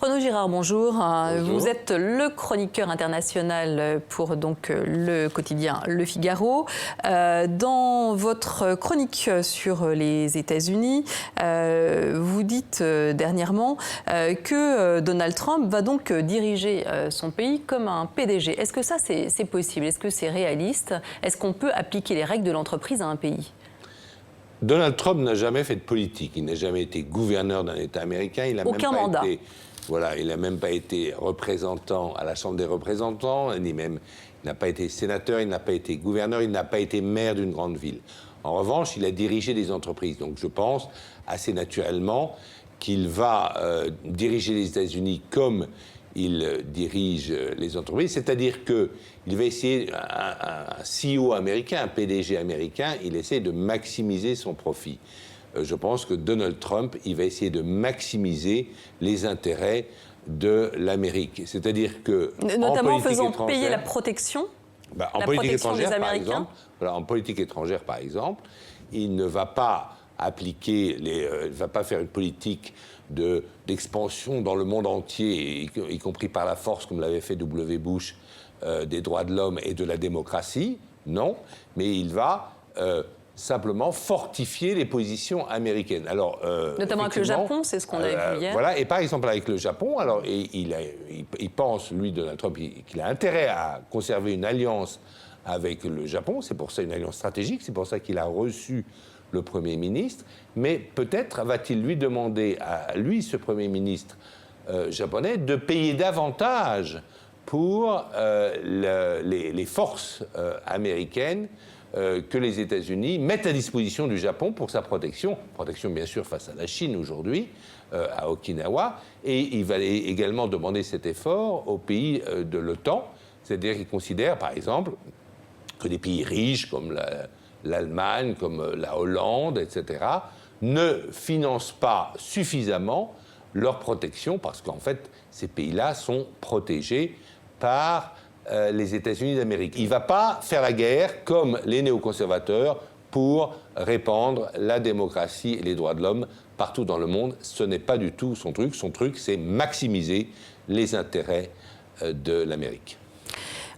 Renaud Girard, bonjour. Bonjour. Vous êtes le chroniqueur international pour donc le quotidien Le Figaro. Dans votre chronique sur les États-Unis, vous dites dernièrement que Donald Trump va donc diriger son pays comme un PDG. Est-ce que ça, c'est possible? Est-ce que c'est réaliste? Est-ce qu'on peut appliquer les règles de l'entreprise à un pays? Donald Trump n'a jamais fait de politique. Il n'a jamais été gouverneur d'un État américain. Il n'a aucun mandat. Il n'a même pas été représentant à la Chambre des représentants, il n'a pas été sénateur, il n'a pas été gouverneur, il n'a pas été maire d'une grande ville. En revanche, il a dirigé des entreprises. Donc je pense assez naturellement qu'il va diriger les États-Unis comme il dirige les entreprises, c'est-à-dire qu'il va essayer, un CEO américain, un PDG américain, il essaie de maximiser son profit. Je pense que Donald Trump, il va essayer de maximiser les intérêts de l'Amérique. C'est-à-dire que... Notamment en faisant payer la protection, en politique étrangère, par exemple, en politique étrangère, par exemple, il ne va pas appliquer, il ne va pas faire une politique d'expansion dans le monde entier, y compris par la force, comme l'avait fait W. Bush, des droits de l'homme et de la démocratie, non, mais il va simplement fortifier les positions américaines. Alors, notamment avec le Japon, c'est ce qu'on avait vu hier. Voilà, et par exemple avec le Japon, alors il pense, lui, Donald Trump, qu'il a intérêt à conserver une alliance avec le Japon, c'est pour ça une alliance stratégique, c'est pour ça qu'il a reçu le Premier ministre, mais peut-être va-t-il lui demander à lui, ce Premier ministre japonais, de payer davantage pour les forces américaines que les États-Unis mettent à disposition du Japon pour sa protection bien sûr face à la Chine aujourd'hui, à Okinawa, et il va également demander cet effort aux pays de l'OTAN, c'est-à-dire qu'il considère par exemple que des pays riches comme l'Allemagne, comme la Hollande, etc., ne financent pas suffisamment leur protection parce qu'en fait, ces pays-là sont protégés par les États-Unis d'Amérique. Il ne va pas faire la guerre comme les néoconservateurs pour répandre la démocratie et les droits de l'homme partout dans le monde. Ce n'est pas du tout son truc. Son truc, c'est maximiser les intérêts de l'Amérique.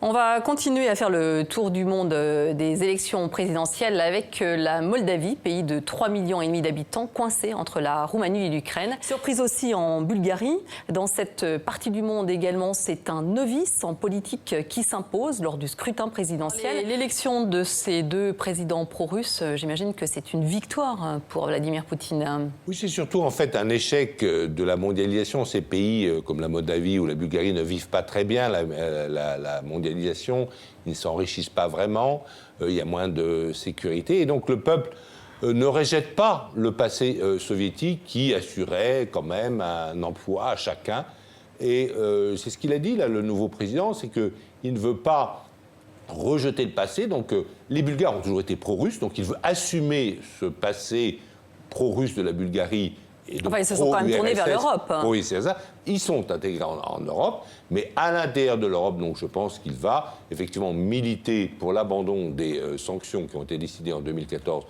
On va continuer à faire le tour du monde des élections présidentielles avec la Moldavie, pays de 3,5 millions d'habitants, coincé entre la Roumanie et l'Ukraine. Surprise aussi en Bulgarie. Dans cette partie du monde également, c'est un novice en politique qui s'impose lors du scrutin présidentiel. L'élection de ces deux présidents pro-russes, j'imagine que c'est une victoire pour Vladimir Poutine. Oui, c'est surtout en fait un échec de la mondialisation. Ces pays comme la Moldavie ou la Bulgarie ne vivent pas très bien la mondialisation. Ils ne s'enrichissent pas vraiment, il y a moins de sécurité. Et donc le peuple ne rejette pas le passé soviétique qui assurait quand même un emploi à chacun. Et c'est ce qu'il a dit, là, le nouveau président, c'est qu'il ne veut pas rejeter le passé. Donc les Bulgares ont toujours été pro-russes, donc il veut assumer ce passé pro-russe de la Bulgarie. Enfin, ils se sont quand même tournés vers l'Europe. Oui, c'est ça. Ils sont intégrés en Europe, mais à l'intérieur de l'Europe, donc je pense qu'il va effectivement militer pour l'abandon des sanctions qui ont été décidées en 2014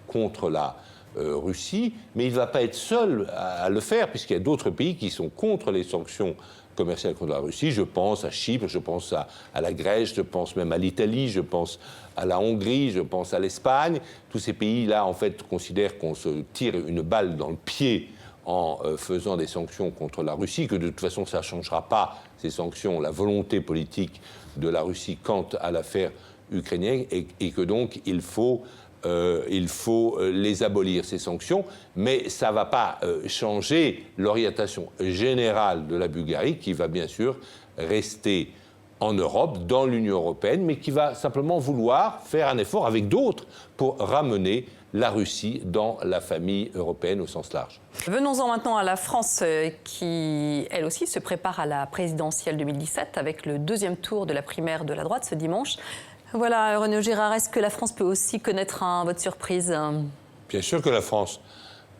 contre la Russie, mais il ne va pas être seul à le faire, puisqu'il y a d'autres pays qui sont contre les sanctions commerciales contre la Russie. Je pense à Chypre, je pense à la Grèce, je pense même à l'Italie, je pense à la Hongrie, je pense à l'Espagne. Tous ces pays-là, en fait, considèrent qu'on se tire une balle dans le pied en faisant des sanctions contre la Russie, que de toute façon, ça ne changera pas, ces sanctions, la volonté politique de la Russie quant à l'affaire ukrainienne, et que donc il faut les abolir, ces sanctions, mais ça ne va pas changer l'orientation générale de la Bulgarie, qui va bien sûr rester en Europe, dans l'Union européenne, mais qui va simplement vouloir faire un effort avec d'autres pour ramener la Russie dans la famille européenne au sens large. Venons-en maintenant à la France qui, elle aussi, se prépare à la présidentielle 2017 avec le deuxième tour de la primaire de la droite ce dimanche. Voilà, Renaud Girard, est-ce que la France peut aussi connaître un vote surprise? Bien sûr que la France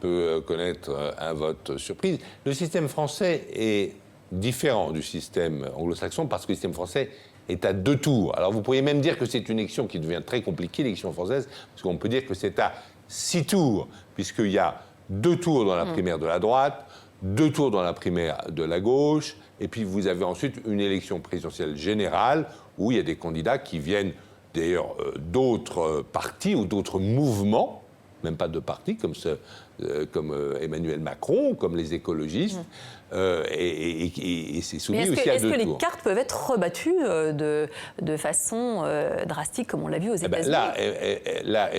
peut connaître un vote surprise. Le système français est différent du système anglo-saxon parce que le système français est à 2 tours. Alors vous pourriez même dire que c'est une élection qui devient très compliquée, l'élection française, parce qu'on peut dire que c'est à 6 tours, puisqu'il y a 2 tours dans la primaire de la droite, 2 tours dans la primaire de la gauche, et puis vous avez ensuite une élection présidentielle générale où il y a des candidats qui viennent d'ailleurs d'autres partis ou d'autres mouvements, même pas de partis, comme Emmanuel Macron, comme les écologistes, et c'est soumis aussi à 2 tours. Est-ce que les cartes peuvent être rebattues de façon drastique, comme on l'a vu aux États-Unis? Là,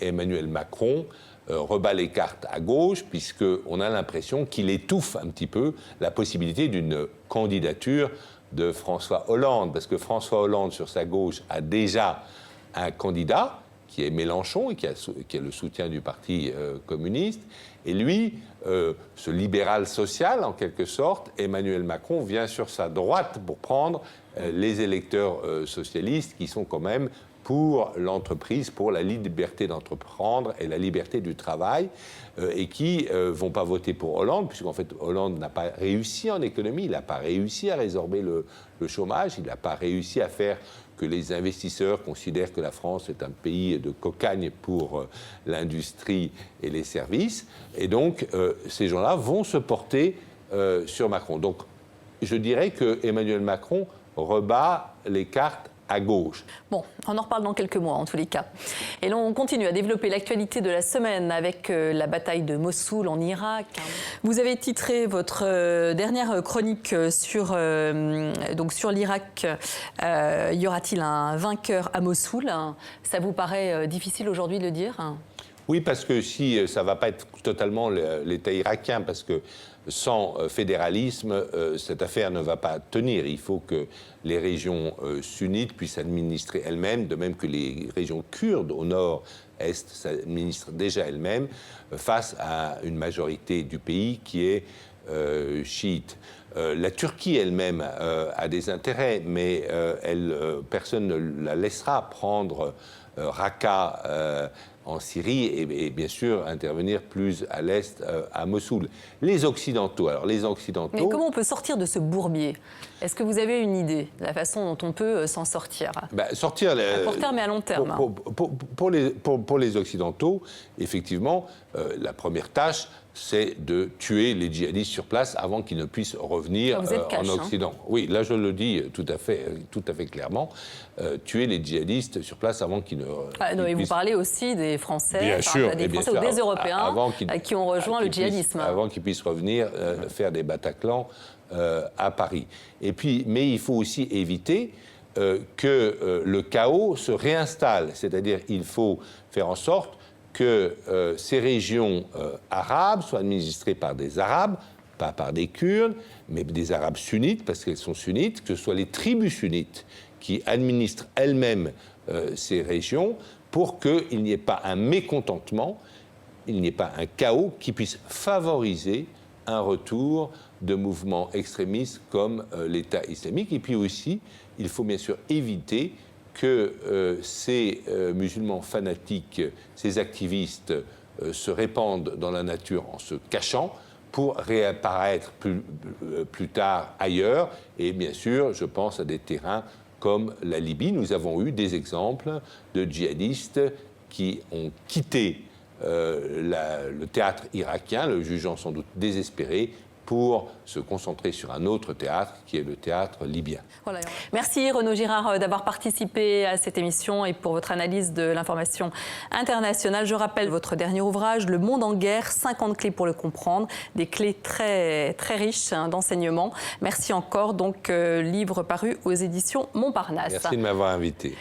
Emmanuel Macron rebat les cartes à gauche, puisqu'on a l'impression qu'il étouffe un petit peu la possibilité d'une candidature de François Hollande, parce que François Hollande, sur sa gauche, a déjà un candidat, qui est Mélenchon, et qui a le soutien du Parti communiste. Et lui, ce libéral social, en quelque sorte, Emmanuel Macron vient sur sa droite pour prendre les électeurs socialistes qui sont quand même pour l'entreprise, pour la liberté d'entreprendre et la liberté du travail, et qui ne vont pas voter pour Hollande, puisqu'en fait Hollande n'a pas réussi en économie, il n'a pas réussi à résorber le chômage, il n'a pas réussi à faire que les investisseurs considèrent que la France est un pays de cocagne pour l'industrie et les services. Et donc, ces gens-là vont se porter sur Macron. Donc, je dirais que Emmanuel Macron rebat les cartes à gauche. Bon, on en reparle dans quelques mois, en tous les cas. Et l'on continue à développer l'actualité de la semaine avec la bataille de Mossoul en Irak. Vous avez titré votre dernière chronique sur l'Irak. Y aura-t-il un vainqueur à Mossoul? Ça vous paraît difficile aujourd'hui de le dire? Oui, parce que si ça ne va pas être totalement l'État irakien, parce que sans fédéralisme, cette affaire ne va pas tenir. Il faut que les régions sunnites puissent administrer elles-mêmes, de même que les régions kurdes au nord-est s'administrent déjà elles-mêmes, face à une majorité du pays qui est chiite. La Turquie elle-même a des intérêts, mais personne ne la laissera prendre Raqqa en Syrie et bien sûr intervenir plus à l'est, à Mossoul. Les Occidentaux, Mais comment on peut sortir de ce bourbier? Est-ce que vous avez une idée de la façon dont on peut s'en sortir? Sortir à court terme et à long terme. Pour les Occidentaux, effectivement, la première tâche, c'est de tuer les djihadistes sur place avant qu'ils ne puissent revenir en Occident. Oui, là je le dis tout à fait clairement. Tuer les djihadistes sur place avant qu'ils ne... Vous parlez aussi des Français, bien sûr, des Français ou des Européens qui ont rejoint le djihadisme. Avant qu'ils puissent revenir faire des Bataclans à Paris. Et puis, mais il faut aussi éviter que le chaos se réinstalle. C'est-à-dire il faut faire en sorte que ces régions arabes soient administrées par des Arabes, pas par des Kurdes, mais des Arabes sunnites, parce qu'elles sont sunnites, que ce soit les tribus sunnites qui administrent elles-mêmes ces régions, pour qu'il n'y ait pas un mécontentement, il n'y ait pas un chaos qui puisse favoriser un retour de mouvements extrémistes comme l'État islamique. Et puis aussi, il faut bien sûr éviter que ces musulmans fanatiques, ces activistes se répandent dans la nature en se cachant pour réapparaître plus tard ailleurs. Et bien sûr, je pense à des terrains comme la Libye. Nous avons eu des exemples de djihadistes qui ont quitté le théâtre irakien, le jugeant sans doute désespéré, pour se concentrer sur un autre théâtre, qui est le théâtre libyen. Voilà. Merci Renaud Girard d'avoir participé à cette émission et pour votre analyse de l'information internationale. Je rappelle votre dernier ouvrage, Le Monde en guerre, 50 clés pour le comprendre, des clés très, très riches d'enseignements. Merci encore, donc livre paru aux éditions Montparnasse. Merci de m'avoir invité.